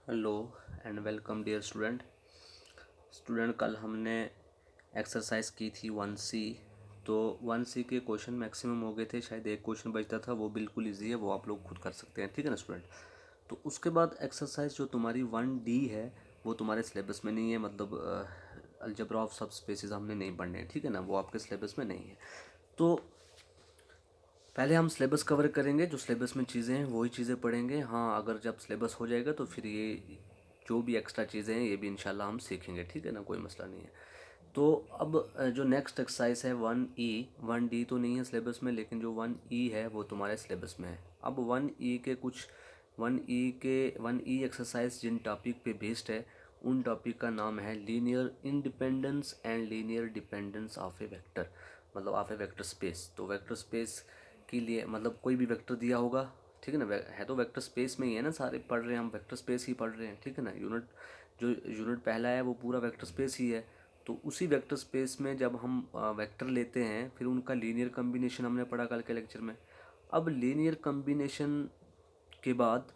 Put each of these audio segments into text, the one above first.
Hello and welcome dear student. कल हमने exercise की थी 1C। तो 1C के क्वेश्चन मैक्सिमम हो गए थे, शायद एक क्वेश्चन बचता था, वो बिल्कुल इजी है, वो आप लोग खुद कर सकते हैं, ठीक है ना स्टूडेंट। तो उसके बाद एक्सरसाइज जो तुम्हारी 1D है वो तुम्हारे सिलेबस में नहीं है, मतलब अलजेब्रा ऑफ सब स्पेसेस हमने नहीं पढ़ने हैं, ठीक है ना, वो आपके सिलेबस में नहीं है। तो पहले हम सिलेबस कवर करेंगे, जो सिलेबस में चीज़ें हैं वही चीज़ें पढ़ेंगे। हाँ, अगर जब सिलेबस हो जाएगा तो फिर ये जो भी एक्स्ट्रा चीज़ें हैं ये भी इंशाल्लाह हम सीखेंगे, ठीक है ना, कोई मसला नहीं है। तो अब जो नेक्स्ट एक्सरसाइज है 1E, 1D तो नहीं है सिलेबस में, लेकिन जो 1E है वो तुम्हारे सिलेबस में है। अब 1E के कुछ 1E एक्सरसाइज जिन टॉपिक पे बेस्ड है उन टॉपिक का नाम है linear independence and linear dependence of A vector, मतलब ऑफ ए वेक्टर स्पेस। तो वेक्टर स्पेस के लिए मतलब कोई भी वेक्टर दिया होगा, ठीक है ना, है तो वेक्टर स्पेस में ही है ना, सारे पढ़ रहे हैं हम वेक्टर स्पेस ही पढ़ रहे हैं, ठीक है ना। यूनिट पहला है वो पूरा वेक्टर स्पेस ही है। तो उसी वेक्टर स्पेस में जब हम वेक्टर लेते हैं फिर उनका लीनियर कम्बिनेशन हमने पढ़ा कल के लेक्चर में। अब लीनियर कम्बिनेशन के बाद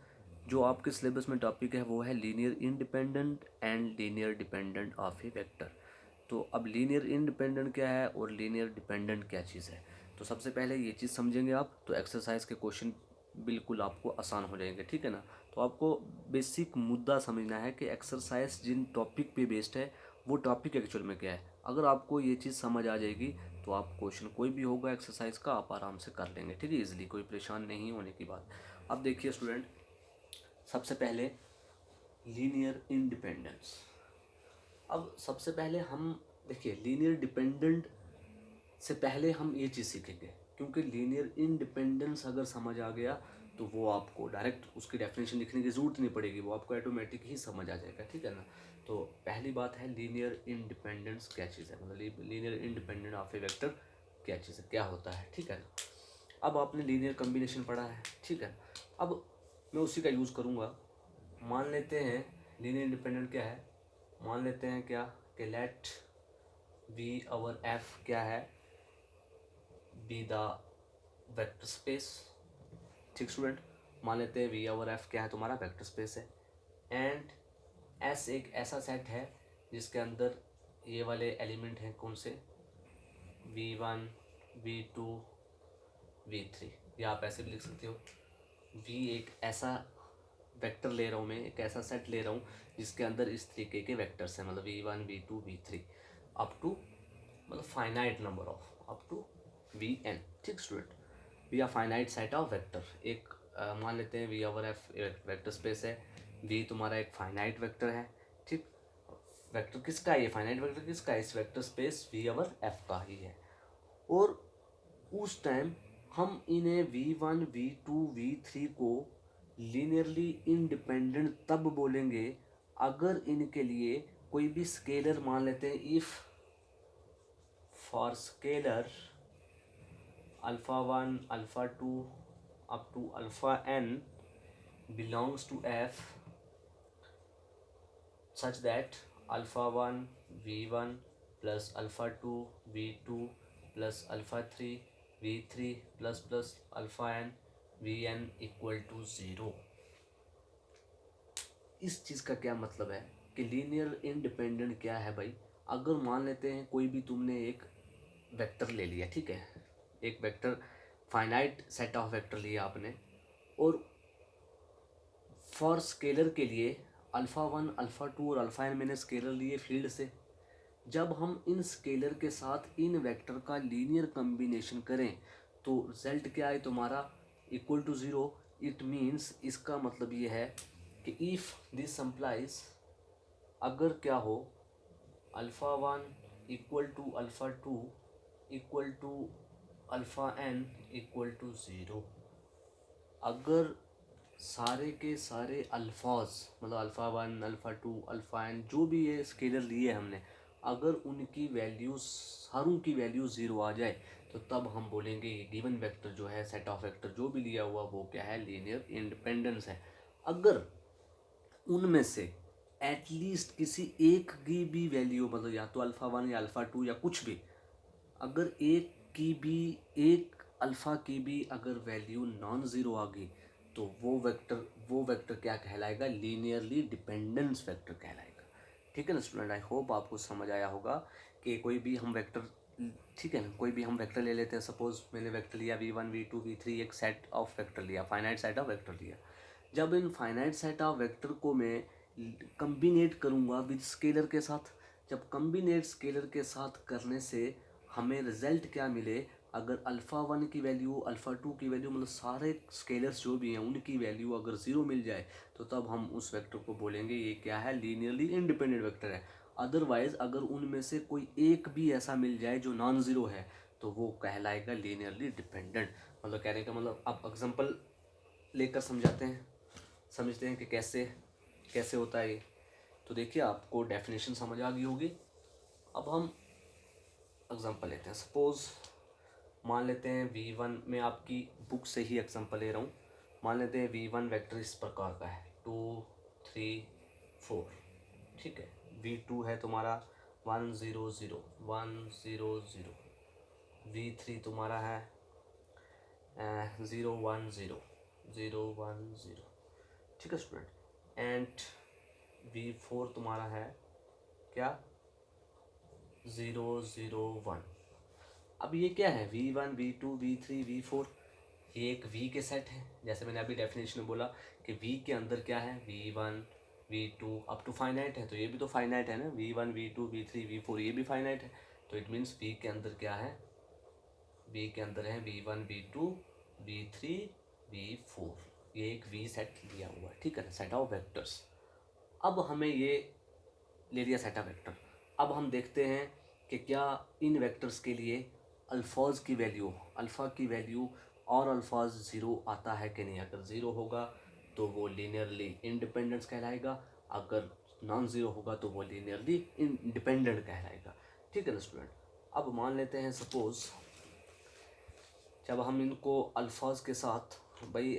जो आपके सिलेबस में टॉपिक है वो है linear independent and linear dependent of A vector. तो अब लीनियर इंडिपेंडेंट क्या है और लीनियर डिपेंडेंट क्या चीज़ है, तो सबसे पहले ये चीज़ समझेंगे आप, तो एक्सरसाइज के क्वेश्चन बिल्कुल आपको आसान हो जाएंगे, ठीक है ना। तो आपको बेसिक मुद्दा समझना है कि एक्सरसाइज जिन टॉपिक पे बेस्ड है वो टॉपिक एक्चुअल में क्या है। अगर आपको ये चीज़ समझ आ जाएगी तो आप क्वेश्चन कोई भी होगा एक्सरसाइज का आप आराम से कर लेंगे, ठीक है, इजीली, कोई परेशान नहीं होने की बात। अब देखिए स्टूडेंट, सबसे पहले लीनियर इंडिपेंडेंस। अब सबसे पहले हम देखिए लीनियर डिपेंडेंट से पहले हम ये चीज़ सीखेंगे, क्योंकि लीनियर इंडिपेंडेंस अगर समझ आ गया तो वो आपको डायरेक्ट उसकी डेफिनेशन लिखने की ज़रूरत नहीं पड़ेगी, वो आपको ऑटोमेटिक ही समझ आ जाएगा, ठीक है ना। तो पहली बात है लीनियर इंडिपेंडेंस क्या चीज़ है, मतलब linear independent of A vector क्या चीज़ है, क्या होता है, ठीक है ना। अब आपने लीनियर कम्बिनेशन पढ़ा है, ठीक है। अब मैं उसी का यूज़ करूँगा। मान लेते हैं लीनियर इंडिपेंडेंट क्या है, मान लेते हैं क्या कि लेट वी आवर एफ क्या है, बी द वेक्टर स्पेस, ठीक स्टूडेंट। मान लेते हैं वी ओवर एफ क्या है, तुम्हारा वेक्टर स्पेस है। एंड एस एक ऐसा सेट है जिसके अंदर ये वाले एलिमेंट हैं, कौन से, V1 V2 V3, या आप ऐसे भी लिख सकते हो V एक ऐसा वेक्टर ले रहा हूँ मैं, एक ऐसा सेट ले रहा हूँ जिसके अंदर इस तरीके के वेक्टर्स हैं, मतलब V1 V2 V3 up to, मतलब finite number of up to Vn, ठीक student. V are finite set of vector, एक मान लेते हैं V over F vector space है, वी तुम्हारा एक फाइनाइट वेक्टर है, ठीक। वेक्टर किसका है, ये फाइनाइट वेक्टर किसका है, इस vector space V over F का ही है। और उस टाइम हम इन्हें V1 V2 V3 को लीनियरली इंडिपेंडेंट तब बोलेंगे अगर इनके लिए कोई भी स्केलर मान लेते हैं, if for scalar alpha 1 alpha 2 up to alpha n belongs to f such that alpha 1 v1 plus alpha 2 v2 plus alpha 3 v3 plus alpha n vn equal to 0। इस चीज़ का क्या मतलब है कि लीनियर इंडिपेंडेंट क्या है भाई, अगर मान लेते हैं कोई भी तुमने एक वेक्टर ले लिया, ठीक है, एक vector finite set of vector लिया आपने, और फॉर स्केलर के लिए अल्फ़ा 1 अल्फ़ा 2 और अल्फ़ा एन मैंने स्केलर लिए फील्ड से। जब हम इन स्केलर के साथ इन वेक्टर का लीनियर कम्बिनेशन करें तो रिजल्ट क्या है तुम्हारा, equal to zero. It means, इसका मतलब ये है कि इफ़ दिस सम्प्लाइज, अगर क्या हो alpha 1 equal to alpha 2 equal to alpha n equal to zero, अगर सारे के सारे अल्फाज, मतलब अल्फ़ा 1 अल्फ़ा 2 अल्फ़ा एन जो भी ये स्केलर लिए हमने, अगर उनकी वैल्यूज सारों की वैल्यू ज़ीरो आ जाए तो तब हम बोलेंगे ये गिवन वेक्टर जो है, सेट ऑफ वेक्टर जो भी लिया हुआ वो क्या है, लीनियर इंडिपेंडेंस है। अगर उनमें से एटलीस्ट किसी एक की भी वैल्यू, मतलब या तो अल्फ़ा 1 या अल्फ़ा 2 या कुछ भी, अगर एक की भी, एक अल्फ़ा की भी अगर वैल्यू नॉन ज़ीरो आ गई तो वो वेक्टर क्या कहलाएगा, लीनियरली डिपेंडेंस वेक्टर कहलाएगा। ठीक है ना स्टूडेंट, आई होप आपको समझ आया होगा कि कोई भी हम वेक्टर, ठीक है ना, कोई भी हम वेक्टर ले लेते हैं। सपोज मैंने वेक्टर लिया v1 v2 v3, एक सेट ऑफ वेक्टर लिया, फाइनाइट सेट ऑफ वेक्टर लिया। जब इन फाइनाइट सेट ऑफ वेक्टर को मैं कम्बिनेट करूँगा विद स्केलर के साथ, जब कम्बिनेट स्केलर के साथ करने से हमें रिजल्ट क्या मिले, अगर अल्फ़ा 1 की वैल्यू, अल्फ़ा 2 की वैल्यू, मतलब सारे स्केलर्स जो भी हैं उनकी वैल्यू अगर 0 मिल जाए तो तब हम उस वेक्टर को बोलेंगे ये क्या है, लीनियरली इंडिपेंडेंट वेक्टर है। अदरवाइज अगर उनमें से कोई एक भी ऐसा मिल जाए जो नॉन ज़ीरो है तो वो कहलाएगा लीनियरली डिपेंडेंट। मतलब कहने का मतलब, आप एग्जांपल लेकर समझते हैं कि कैसे होता है ये। तो देखिए आपको डेफिनेशन समझ आ गई होगी। अब हम एग्जांपल लेते हैं। सपोज मान लेते हैं v1 में, आपकी बुक से ही एग्जांपल ले रहा हूँ। मान लेते हैं v1 वेक्टर इस प्रकार का है 2 3 4, ठीक है। v2 है तुम्हारा 1 0 0 1 0 0, v3 तुम्हारा है 0 1 0 0 1 0, ठीक है स्टूडेंट। एंड v4 तुम्हारा है क्या, 0 0 1। अब ये क्या है, v1 v2 v3 v4, ये एक v के सेट है। जैसे मैंने अभी डेफिनेशन में बोला कि v के अंदर क्या है, v1 v2 up to finite है, तो ये भी तो फाइनाइट है ना, v1 v2 v3 v4 ये भी फाइनाइट है। तो इट मीन्स v के अंदर क्या है, v के अंदर है v1 v2 v3 v4, ये एक v सेट लिया हुआ है, ठीक है ना, सेट ऑफ वेक्टर्स। अब हमें ये ले लिया सेट ऑफ वेक्टर। अब हम देखते हैं कि क्या इन वेक्टर्स के लिए अल्फाज की वैल्यू, अल्फ़ा की वैल्यू और अल्फाज ज़ीरो आता है कि नहीं। अगर ज़ीरो होगा तो वो लीनियरली इंडिपेंडेंस कहलाएगा, अगर नॉन ज़ीरो होगा तो वो लीनियरली इंडिपेंडेंट कहलाएगा, ठीक है ना स्टूडेंट। अब मान लेते हैं सपोज़ जब हम इनको अल्फाज के साथ, भाई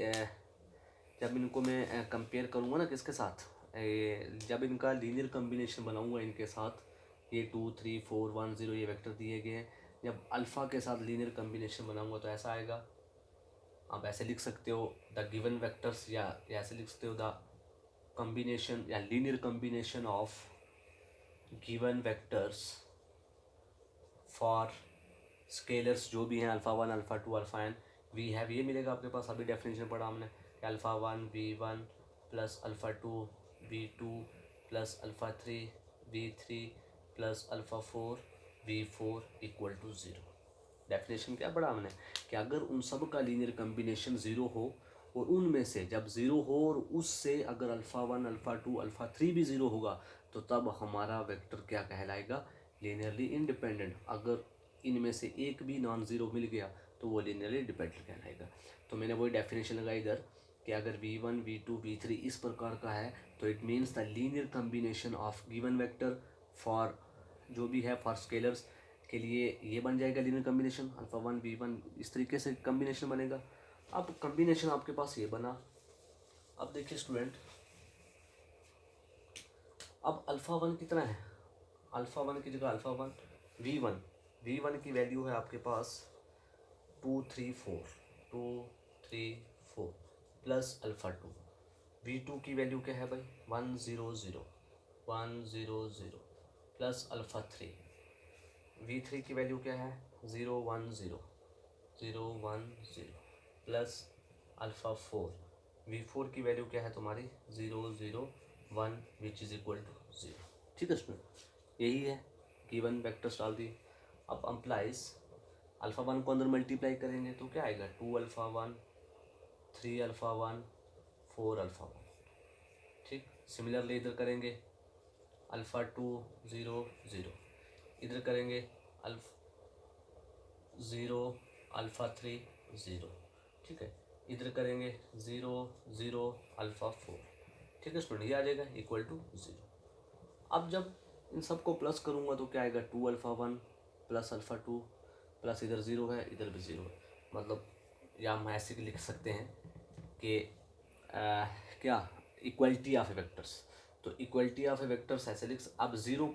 जब इनको मैं कंपेयर करूँगा ना किसके साथ, जब इनका लीनियर कम्बिनेशन बनाऊँगा इनके साथ, ये 2 3 4 1 0 ये वेक्टर दिए गए हैं, जब अल्फ़ा के साथ लीनियर कम्बिनेशन बनाऊँगा तो ऐसा आएगा। आप ऐसे लिख सकते हो द गिवन वेक्टर्स, या ऐसे लिख सकते हो द कम्बिनेशन या linear combination of given vectors for scalars जो भी हैं alpha 1 alpha 2 alpha n, we have, ये मिलेगा आपके पास। अभी डेफिनेशन पढ़ा हमने, alpha 1 v1 plus alpha 2 v2 plus alpha 3 v3 plus alpha 4 v4 equal to 0। Definition क्या पढ़ा हमने कि अगर उन सब का लीनियर कम्बिनेशन 0 हो और उनमें से जब 0 हो और उससे अगर अल्फ़ा 1 अल्फ़ा 2 अल्फ़ा 3 भी 0 होगा तो तब हमारा वेक्टर क्या कहलाएगा, लीनियरली इंडिपेंडेंट। अगर इनमें से एक भी नॉन ज़ीरो मिल गया तो वो लीनियरली डिपेंडेंट कहलाएगा। तो मैंने वही डेफिनेशन लगाई इधर कि अगर v1 v2 v3 इस प्रकार का है तो it means the linear combination of given vector for जो भी है फॉर स्केलर्स के लिए ये बन जाएगा लीनियर कम्बिनेशन अल्फ़ा 1 v1, इस तरीके से कम्बिनेशन बनेगा। अब कम्बिनेशन आपके पास ये बना। अब देखिए स्टूडेंट, अब अल्फ़ा 1 कितना है, अल्फ़ा 1 की जगह अल्फ़ा 1 v1 की वैल्यू है आपके पास 2 3 4 प्लस अल्फ़ा 2, v2 की वैल्यू क्या है भाई 1 0 0 प्लस अल्फ़ा 3, v3 की वैल्यू क्या है 0 1 0 प्लस अल्फ़ा 4, v4 की वैल्यू क्या है तुम्हारी 0 0 1 विच इज़ इक्वल टू 0, ठीक है स्टूडेंट। यही है, गिवन वेक्टर्स डाल दिए। अब अम्प्लाइज अल्फ़ा 1 को अंदर मल्टीप्लाई करेंगे तो क्या आएगा 2 अल्फ़ा 1 3 अल्फ़ा 1 4 अल्फ़ा 1, ठीक। सिमिलरली इधर करेंगे अल्फ़ा 2 0 0, इधर करेंगे 0 अल्फ़ा 3 0, ठीक है। इधर करेंगे 0 0 अल्फ़ा 4, ठीक है स्टूडेंट। ये आ जाएगा इक्वल टू 0। अब जब इन सबको प्लस करूँगा तो क्या आएगा 2 अल्फ़ा 1 प्लस अल्फ़ा 2 प्लस इधर 0 है इधर भी 0 है, मतलब या हम ऐसे लिख सकते हैं कि क्या इक्वलिटी ऑफ वेक्टर्स। तो इक्वलिटी ऑफ वेक्टर्स ऐसे लिख, अब ज़ीरो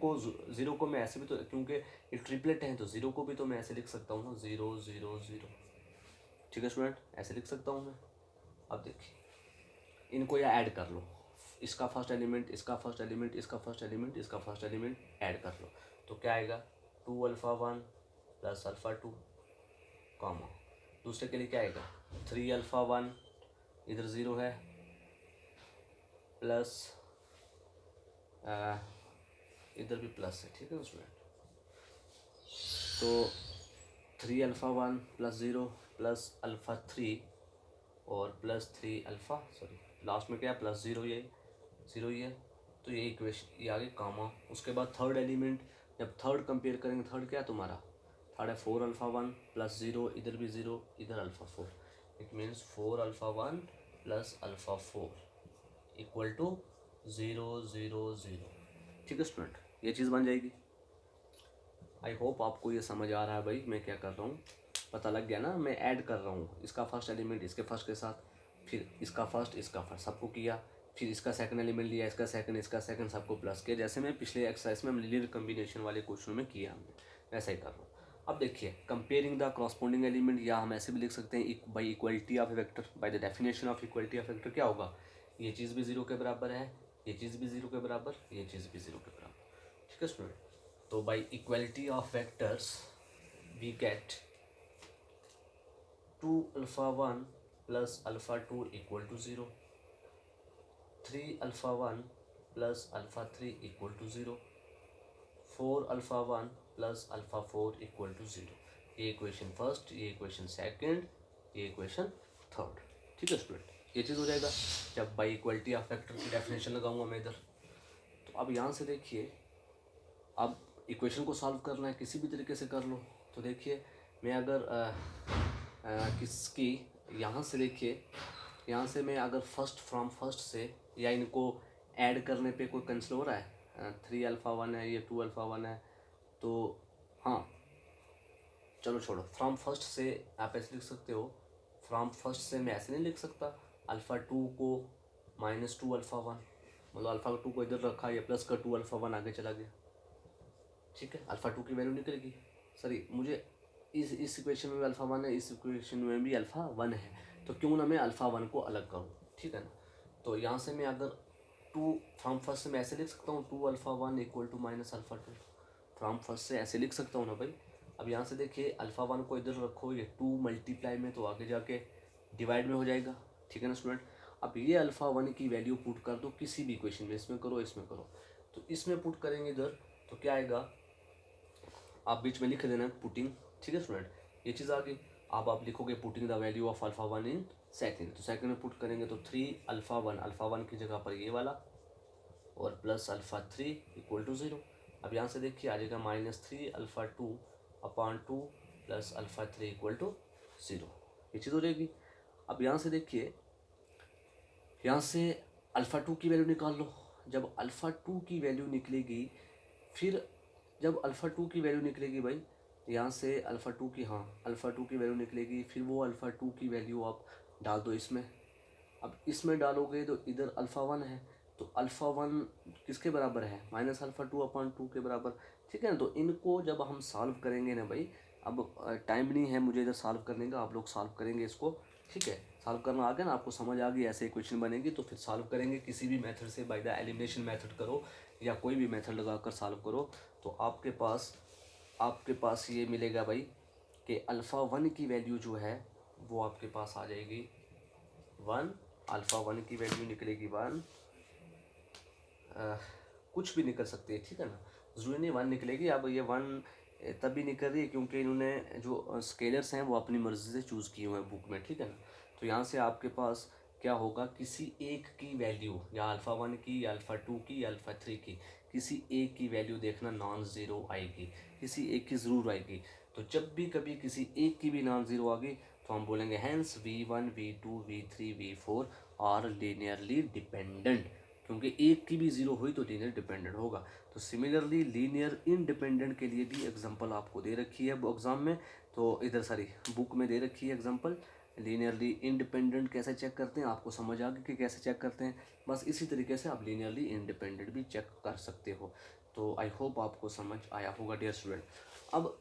को मैं ऐसे भी तो, क्योंकि ये ट्रिपलेट हैं तो ज़ीरो को भी तो मैं ऐसे लिख सकता हूँ ना 0 0 0, ठीक है स्टूडेंट, ऐसे लिख सकता हूँ मैं। अब देखिए इनको या ऐड कर लो, इसका फर्स्ट एलिमेंट, इसका फर्स्ट एलिमेंट, इसका फर्स्ट एलिमेंट, इसका फर्स्ट एलिमेंट ऐड कर लो, तो क्या आएगा 2 अल्फ़ा 1 प्लस अल्फ़ा 2 कॉमा, दूसरे के लिए क्या आएगा 3 अल्फ़ा 1, इधर 0 है, प्लस इधर भी प्लस है, ठीक है स्टूडेंट। तो 3 अल्फ़ा 1 प्लस 0 प्लस अल्फ़ा 3 और प्लस 3 अल्फ़ा, सॉरी लास्ट में क्या है प्लस 0, ये 0 ही है, तो ये इक्वेशन ये आगे कामा। उसके बाद थर्ड एलिमेंट, जब थर्ड कंपेयर करेंगे, थर्ड क्या है तुम्हारा, थर्ड है 4 अल्फ़ा 1 प्लस 0, इधर भी 0, इधर alpha 4, it means 4 alpha 1 plus alpha 4 equal to 0 0 0, ठीक है स्टूडेंट, ये चीज़ बन जाएगी। आई होप आपको ये समझ आ रहा है भाई मैं क्या कर रहा हूँ, पता लग गया ना, मैं ऐड कर रहा हूँ इसका फर्स्ट एलिमेंट इसके फर्स्ट के साथ, फिर इसका फर्स्ट सबको किया, फिर इसका सेकंड एलिमेंट लिया, इसका सेकंड सबको प्लस किया, जैसे मैं पिछले एक्सरसाइज में हम लीनियर कम्बिनेशन वाले क्वेश्चन में किया हमने, वैसा ही कर रहा हूँ। अब देखिए कंपेयरिंग द कॉरस्पॉन्डिंग एलिमेंट, या हम ऐसे भी लिख सकते हैं by equality of vector, by the definition of equality of vector क्या होगा, ये चीज़ भी 0 के बराबर है, ये चीज़ भी 0 के बराबर, ये चीज़ भी 0 के बराबर, ठीक है स्टूडेंट। तो by equality of vectors we get 2 alpha 1 plus alpha 2 equal to 0, 3 alpha 1 plus alpha 3 equal to 0, 4 alpha 1 plus alpha 4 equal to 0। ये इक्वेशन फर्स्ट, ये इक्वेशन सेकंड, ये इक्वेशन थर्ड, ठीक है स्टूडेंट, ये चीज़ हो जाएगा जब बाई इक्वलिटी ऑफ फैक्टर की डेफिनेशन लगाऊंगा मैं इधर। तो अब यहाँ से देखिए, अब इक्वेशन को सॉल्व करना है किसी भी तरीके से कर लो। तो देखिए मैं अगर किसकी यहाँ से देखिए, यहाँ से मैं अगर फर्स्ट फ्रॉम फर्स्ट से, या इनको ऐड करने पे कोई कैंसिल हो रहा है, 3 अल्फ़ा 1 है, ये 2 अल्फ़ा 1 है, तो हाँ चलो छोड़ो, फ्रॉम फर्स्ट से आप ऐसे लिख सकते हो, फ्रॉम फर्स्ट से मैं ऐसे नहीं लिख सकता, अल्फ़ा 2 को -2 अल्फ़ा 1, मतलब अल्फ़ा 2 को इधर रखा, ये प्लस का 2 अल्फ़ा 1 आगे चला गया, ठीक है, अल्फ़ा 2 की वैल्यू निकलेगी, सॉरी मुझे इस इक्वेशन में भी अल्फ़ा 1 है, इस इक्वेशन में भी अल्फ़ा 1 है, तो क्यों ना मैं अल्फ़ा 1 को अलग करूँ, ठीक है ना। तो यहाँ से मैं अगर 2 फ्रॉम फर्स्ट से मैं ऐसे लिख सकता हूँ 2 alpha 1 equal to minus alpha 2, from first से ऐसे लिख सकता हूँ ना भाई। अब यहाँ से देखिए अल्फ़ा 1 को इधर रखो, ये 2 मल्टीप्लाई में तो आगे जाके डिवाइड में हो जाएगा, ठीक है ना स्टूडेंट। अब ये अल्फ़ा 1 की वैल्यू पुट कर दो किसी भी इक्वेशन में, इसमें करो इसमें करो, तो इसमें पुट करेंगे इधर, तो क्या आएगा, आप बीच में लिख देना पुटिंग, ठीक है स्टूडेंट, ये चीज़ आ गई। अब आप लिखोगे putting the value of alpha 1 in second, तो सेकंड में पुट करेंगे तो 3 अल्फ़ा 1 की जगह पर ये वाला, और प्लस अल्फ़ा 3 इक्वल टू 0। अब यहाँ से देखिए आ जाएगा -3 alpha 2 upon 2 plus alpha 3 equal to 0, ये चीज़ हो जाएगी। अब यहाँ से देखिए, यहाँ से अल्फ़ा 2 की वैल्यू निकाल लो, जब अल्फ़ा 2 की वैल्यू निकलेगी, फिर जब अल्फ़ा 2 की वैल्यू निकलेगी भाई, यहाँ से अल्फ़ा 2 की, हाँ अल्फ़ा 2 की वैल्यू निकलेगी, फिर वो अल्फ़ा 2 की वैल्यू आप डाल दो इसमें। अब इसमें डालोगे तो इधर अल्फ़ा 1 है, तो अल्फ़ा 1 किसके बराबर है, माइनस अल्फ़ा 2 अपॉन 2 के बराबर, ठीक है ना। तो इनको जब हम सॉल्व करेंगे ना भाई, अब टाइम नहीं है मुझे इधर सॉल्व करने का, आप लोग सॉल्व करेंगे इसको, ठीक है। सॉल्व करना आ गया ना, आपको समझ आ गई ऐसे इक्वेशन बनेगी, तो फिर सॉल्व करेंगे किसी भी मेथड से, बाय द एलिमिनेशन मेथड करो या कोई भी मेथड लगाकर सॉल्व करो, तो आपके पास ये मिलेगा भाई कि अल्फ़ा 1 की वैल्यू जो है वो आपके पास आ जाएगी 1, अल्फ़ा 1 की वैल्यू निकलेगी 1, कुछ भी निकल सकती है, ठीक है ना, ज़रूरी नहीं 1 निकलेगी। अब ये 1 तभी निकल रही है क्योंकि इन्होंने जो स्केलर्स हैं वो अपनी मर्ज़ी से चूज़ किए हुए हैं बुक में, ठीक है ना। तो यहाँ से आपके पास क्या होगा, किसी एक की वैल्यू, या अल्फ़ा 1 की, या अल्फ़ा 2 की, या अल्फ़ा 3 की, किसी एक की वैल्यू देखना नॉन ज़ीरो आएगी, किसी एक की ज़रूर आएगी। तो जब भी कभी किसी एक की भी नॉन ज़ीरो आ गई, तो हम बोलेंगे hence V1 V2 V3 V4 are linearly dependent, क्योंकि एक की भी ज़ीरो हुई तो लीनियर डिपेंडेंट होगा। तो सिमिलरली लीनियर इंडिपेंडेंट के लिए भी एग्जांपल आपको दे रखी है एग्ज़ाम में, तो इधर सारी बुक में दे रखी है एग्जांपल। लीनियरली इंडिपेंडेंट कैसे चेक करते हैं, आपको समझ आ गई कि कैसे चेक करते हैं, बस इसी तरीके से आप लीनियरली इंडिपेंडेंट भी चेक कर सकते हो। तो आई होप आपको समझ आया होगा डियर स्टूडेंट। अब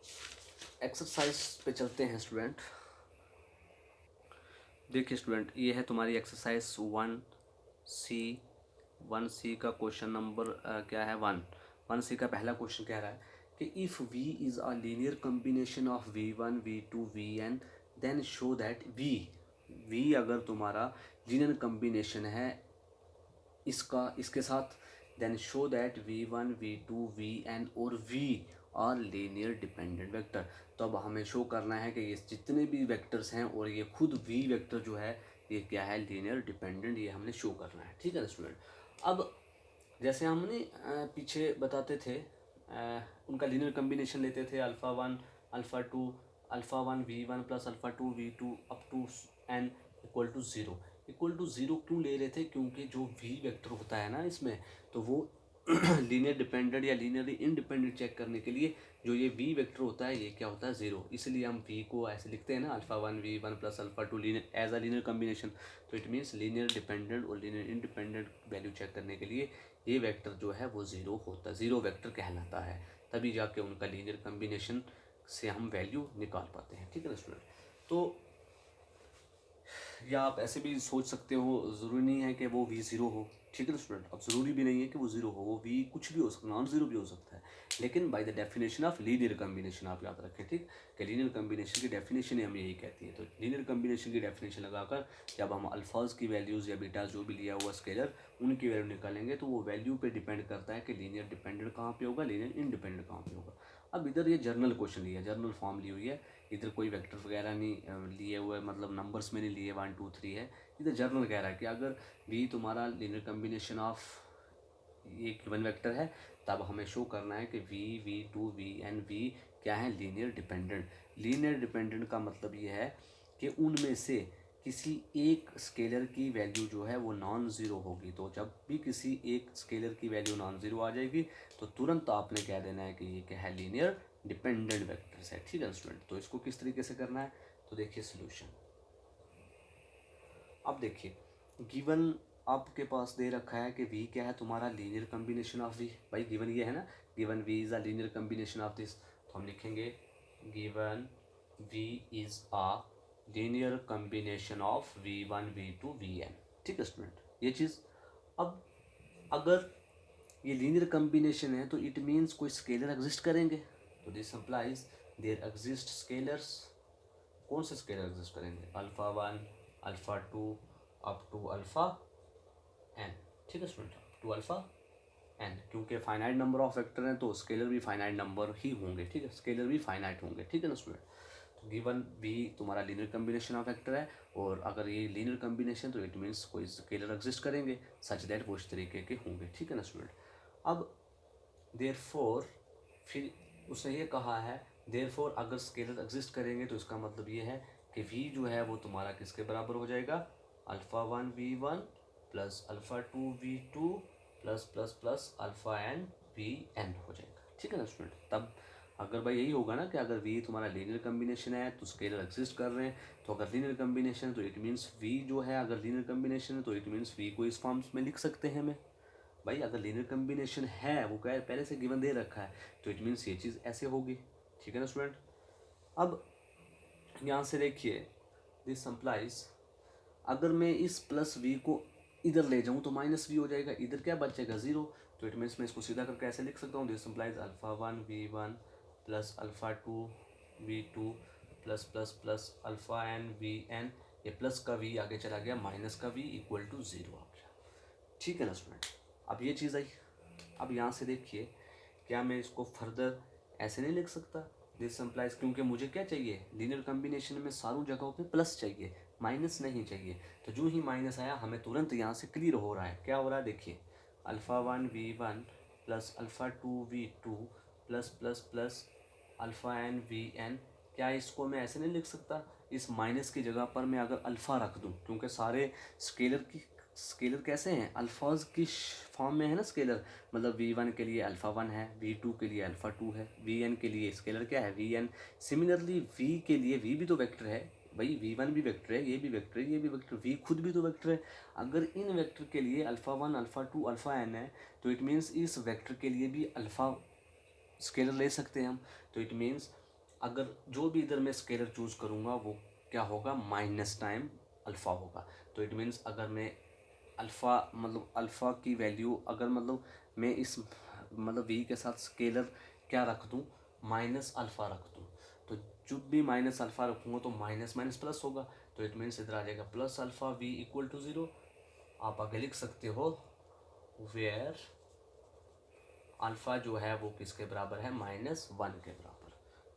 एक्सरसाइज पे चलते हैं स्टूडेंट। देखिए स्टूडेंट, ये है तुम्हारी एक्सरसाइज 1 सी 1C का क्वेश्चन नंबर क्या है 1C का पहला क्वेश्चन कह रहा है कि if V is a linear combination of V1 V2 Vn then show that V अगर तुम्हारा लीनियर कम्बिनेशन है इसके साथ, then show that V1 V2 Vn और V are linear dependent vector. तो अब हमें शो करना है कि ये जितने भी वेक्टर्स हैं और ये खुद V वेक्टर जो है ये क्या है, लीनियर डिपेंडेंट, ये हमने शो करना है। ठीक है ना स्टूडेंट। अब जैसे हमने पीछे बताते थे उनका लीनियर कम्बिनेशन लेते थे alpha 1 alpha 2 alpha 1 V1 plus alpha 2 V2 up to n equal to zero क्यों ले रहे थे, क्योंकि जो V वेक्टर होता है ना इसमें, तो वो लीनियर डिपेंडेंट या लीनियरली इंडिपेंडेंट चेक करने के लिए जो ये V वेक्टर होता है ये क्या होता है, ज़ीरो। इसलिए हम V को ऐसे लिखते हैं ना alpha 1 V1 plus alpha 2 linear as a linear combination. तो इट मीन्स लीनियर डिपेंडेंट और लीनियर इंडिपेंडेंट वैल्यू चेक करने के लिए ये वेक्टर जो है वो ज़ीरो होता है, ज़ीरो वेक्टर कहलाता है, तभी जाके उनका लीनियर कम्बिनेशन से हम वैल्यू निकाल पाते हैं। ठीक है ना स्टूडेंट। तो या आप ऐसे भी सोच सकते हो, ज़रूरी नहीं है कि वो V ज़ीरो हो। ठीक है ना स्टूडेंट। अब ज़रूरी भी नहीं है कि वो ज़ीरो हो, वो V कुछ भी हो सकता है, नॉन ज़ीरो भी हो सकता है, लेकिन by the definition of linear combination आप याद रखें। ठीक, कि लीनियर कम्बिनेशन की डेफिनेशन ही हम यही कहती है। तो लीनियर कम्बिनेशन की डेफिनेशन लगाकर जब हम अल्फाज की वैल्यूज़ या बीटा जो भी लिया हुआ स्केलर उनकी वैल्यू निकालेंगे तो वो वैल्यू पे डिपेंड करता है कि लीनियर डिपेंडेंट कहाँ पे होगा, लीनियर इंडिपेंडेंट कहाँ पे होगा। अब इधर ये जर्नल क्वेश्चन लिया, जर्नल फॉर्म ली हुई है, इधर कोई वेक्टर वगैरह नहीं लिए हुए, मतलब नंबर्स में नहीं लिए 1 2 3 है, इधर जर्नल कह रहा है कि अगर V तुम्हारा लीनियर कम्बिनेशन ऑफ ये गिवन वेक्टर है तब हमें शो करना है कि V2 Vn V क्या है, लीनियर डिपेंडेंट। लीनियर डिपेंडेंट का मतलब ये है कि उनमें से किसी एक स्केलर की वैल्यू जो है वो नॉन ज़ीरो होगी। तो जब भी किसी एक स्केलर की वैल्यू नॉन ज़ीरो आ जाएगी तो तुरंत आपने कह देना है कि ये क्या है, लीनियर डिपेंडेंट वेक्टर्स है। ठीक है स्टूडेंट। तो इसको किस तरीके से करना है, तो देखिए सोल्यूशन। अब देखिए गिवन आपके पास दे रखा है कि V क्या है तुम्हारा, लीनियर कम्बिनेशन ऑफ V। भाई गिवन ये है ना, given V is a linear combination of this, तो हम लिखेंगे given V is a linear combination of V1 V2 Vn। ठीक है स्टूडेंट, ये चीज़। अब अगर ये लीनियर कम्बिनेशन है तो इट मीन्स कोई स्केलर एग्जिस्ट करेंगे, तो this implies there exist scalars. कौन से स्केलर एग्जिस्ट करेंगे, alpha 1 alpha 2 to to alpha n। ठीक है student, up to alpha n, क्योंकि फाइनाइट नंबर ऑफ वेक्टर हैं तो स्केलर भी फाइनाइट नंबर ही होंगे। ठीक है, स्केलर भी फाइनाइट होंगे। ठीक है ना स्टूडेंट। तो गिवन V तुम्हारा लीनियर कम्बिनेशन ऑफ वेक्टर है, और अगर ये लीनियर कम्बिनेशन तो इट मीन्स कोई स्केलर एग्जिस्ट करेंगे सच दैट वो इस तरीके के होंगे। ठीक है ना स्टूडेंट। अब देयरफॉर फिर उसने ये कहा है, देयरफॉर अगर स्केलर एग्जिस्ट करेंगे तो इसका मतलब ये है कि V जो है वो तुम्हारा किसके बराबर हो जाएगा, alpha 1 V1 plus alpha 2 V2 plus plus plus alpha n Vn हो जाएगा। ठीक है ना स्टूडेंट। तब अगर भाई यही होगा ना कि अगर V तुम्हारा लीनियर कम्बिनेशन है तो स्केलर एग्जिस्ट कर रहे हैं, तो अगर लीनियर कम्बिनेशन है तो इट मीन्स V जो है, अगर लीनियर कम्बिनेशन है तो इट मीन्स V को इस फॉर्म्स में लिख सकते हैं हमें। भाई अगर लीनियर कम्बिनेशन है, वो क्या पहले से गिवन दे रखा है, तो इट मीन्स ये चीज़ ऐसे होगी। ठीक है ना स्टूडेंट। अब यहाँ से देखिए दिस इम्प्लाइज, अगर मैं इस प्लस V को इधर ले जाऊँ तो माइनस V हो जाएगा, इधर क्या बचेगा, ज़ीरो। तो इट मीन्स मैं इसको सीधा करके ऐसे लिख सकता हूँ, this implies alpha 1 V1 plus alpha 2 V2 plus plus plus alpha n Vn, ये प्लस का V आगे चला गया, माइनस का V इक्वल टू ज़ीरो आ गया। ठीक है ना स्टूडेंट। अब ये चीज़ आई। अब यहाँ से देखिए, क्या मैं इसको फर्दर ऐसे नहीं लिख सकता, दिस इम्प्लाइज, क्योंकि मुझे क्या चाहिए, लीनियर कम्बिनेशन में सारों जगहों पे प्लस चाहिए, माइनस नहीं चाहिए। तो जो ही माइनस आया हमें तुरंत यहाँ से क्लियर हो रहा है, क्या हो रहा है देखिए, alpha 1 V1 plus alpha 2 V2 plus plus plus alpha n Vn। क्या इसको मैं ऐसे नहीं लिख सकता, इस माइनस की जगह पर मैं अगर अल्फ़ा रख दूँ, क्योंकि सारे स्केलर कैसे हैं, अल्फाज की फॉर्म में है ना स्केलर, मतलब V1 के लिए अल्फ़ा 1 है, V2 के लिए अल्फ़ा 2 है, Vn के लिए स्केलर क्या है, Vn। सिमिलरली V के लिए V भी तो वेक्टर है भाई, V1 भी वेक्टर है, ये भी वेक्टर है, ये भी वेक्टर, V खुद भी तो वेक्टर है। अगर इन वेक्टर के लिए अल्फ़ा 1 अल्फ़ा 2 अल्फ़ा n है तो इट मीन्स इस वेक्टर के लिए भी अल्फ़ा स्केलर ले सकते हैं हम। तो इट मीन्स अगर जो भी इधर मैं स्केलर चूज़ करूँगा वो क्या होगा, माइनस टाइम अल्फ़ा होगा। तो इट मीन्स अगर मैं अल्फ़ा मतलब अल्फ़ा की वैल्यू अगर मतलब मैं इस मतलब वी के साथ स्केलर क्या रख दूँ, माइनस अल्फ़ा रख दूँ, तो जब भी माइनस अल्फ़ा रखूँगा तो माइनस माइनस प्लस होगा, तो इट मीन्स इधर आ जाएगा plus alpha V equal to zero. आप आगे लिख सकते हो वेयर अल्फ़ा जो है वो किसके बराबर है, -1 के बराबर।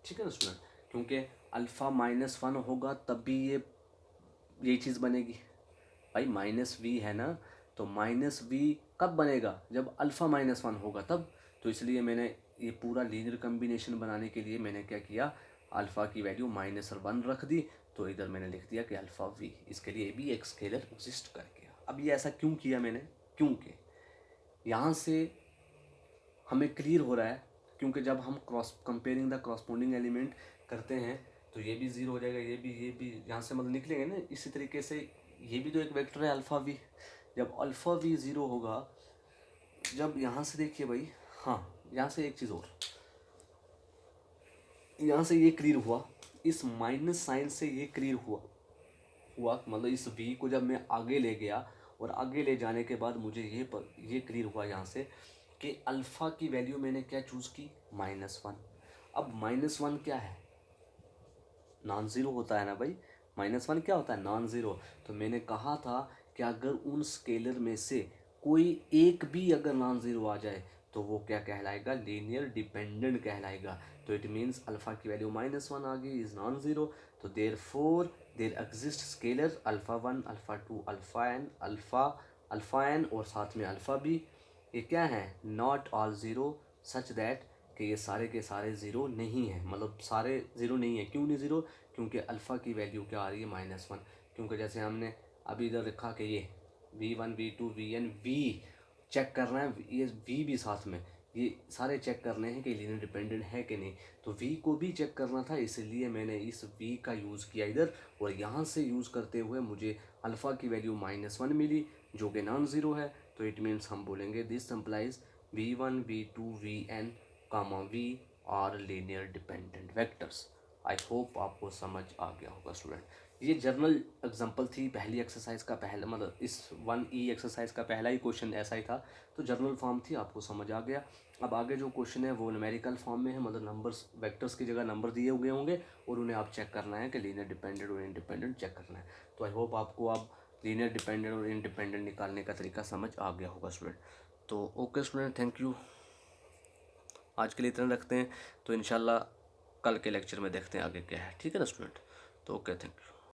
ठीक है ना स्टूडेंट, क्योंकि अल्फ़ा -1 होगा तब भी ये चीज़ बनेगी भाई, -v है ना, तो -v कब बनेगा, जब अल्फ़ा -1 होगा तब। तो इसलिए मैंने ये पूरा लीनियर कम्बिनेशन बनाने के लिए मैंने क्या किया, अल्फ़ा की वैल्यू -1 रख दी, तो इधर मैंने लिख दिया कि अल्फ़ा v, इसके लिए भी एक स्केलर एग्जिस्ट कर गया। अब ये ऐसा क्यों किया मैंने, क्योंकि यहाँ से हमें क्लियर हो रहा है, क्योंकि जब हम cross comparing the corresponding element करते हैं तो ये भी ज़ीरो हो जाएगा, ये भी यहाँ से मतलब निकलेंगे ना। इसी तरीके से ये भी तो एक वेक्टर है अल्फ़ा वी, जब अल्फ़ा वी ज़ीरो होगा, जब यहाँ से देखिए भाई, हाँ यहाँ से एक चीज़ और, यहाँ से ये क्लियर हुआ, इस माइनस साइन से ये क्लियर हुआ मतलब इस v को जब मैं आगे ले गया और आगे ले जाने के बाद मुझे ये क्लियर हुआ यहाँ से कि अल्फ़ा की वैल्यू मैंने क्या चूज़ की, -1। अब -1 क्या है, नॉन ज़ीरो होता है ना भाई, -1 क्या होता है, नॉन ज़ीरो। तो मैंने कहा था कि अगर उन स्केलर में से कोई एक भी अगर नॉन ज़ीरो आ जाए तो वो क्या कहलाएगा, लीनियर डिपेंडेंट कहलाएगा। तो इट मीन्स अल्फ़ा की वैल्यू -1 आ गई, इज़ नॉन ज़ीरो, तो therefore there exist scalar alpha 1 alpha 2 alpha N और साथ में अल्फ़ा बी, ये क्या है, not all zero, such that कि ये सारे के सारे ज़ीरो नहीं हैं, मतलब सारे ज़ीरो नहीं है। क्यों नहीं ज़ीरो, क्योंकि अल्फ़ा की वैल्यू क्या आ रही है, -1। क्योंकि जैसे हमने अभी इधर रखा कि ये v1 v2 vn v check करना है, ये v भी साथ में, ये सारे चेक करने हैं कि लीनियर डिपेंडेंट है कि नहीं, तो v को भी चेक करना था, इसलिए मैंने इस v का यूज़ किया इधर, और यहाँ से यूज़ करते हुए मुझे अल्फ़ा की वैल्यू -1 मिली जो कि नॉन ज़ीरो है। तो इट मीन्स हम बोलेंगे this implies v1 v2 vn comma v are linear dependent vectors. I hope आपको समझ आ गया होगा स्टूडेंट। ये जर्नल एग्जांपल थी पहली एक्सरसाइज का, पहला मतलब इस 1E एक्सरसाइज का पहला ही क्वेश्चन ऐसा ही था, तो जर्नल फॉर्म थी, आपको समझ आ गया। अब आगे जो क्वेश्चन है वो न्यूमेरिकल फॉर्म में है, मतलब नंबर्स वेक्टर्स की जगह नंबर दिए हुए होंगे और उन्हें आप चेक करना है कि लीनियर डिपेंडेंट और इंडिपेंडेंट चेक करना है। तो आई होप आपको अब लीनियर डिपेंडेंट और इंडिपेंडेंट निकालने का तरीका समझ आ गया होगा स्टूडेंट। तो ओके स्टूडेंट, थैंक यू, आज के लिए इतना रखते हैं, तो इंशाल्लाह कल के लेक्चर में देखते हैं आगे क्या है। ठीक है ना स्टूडेंट, तो ओके, थैंक यू।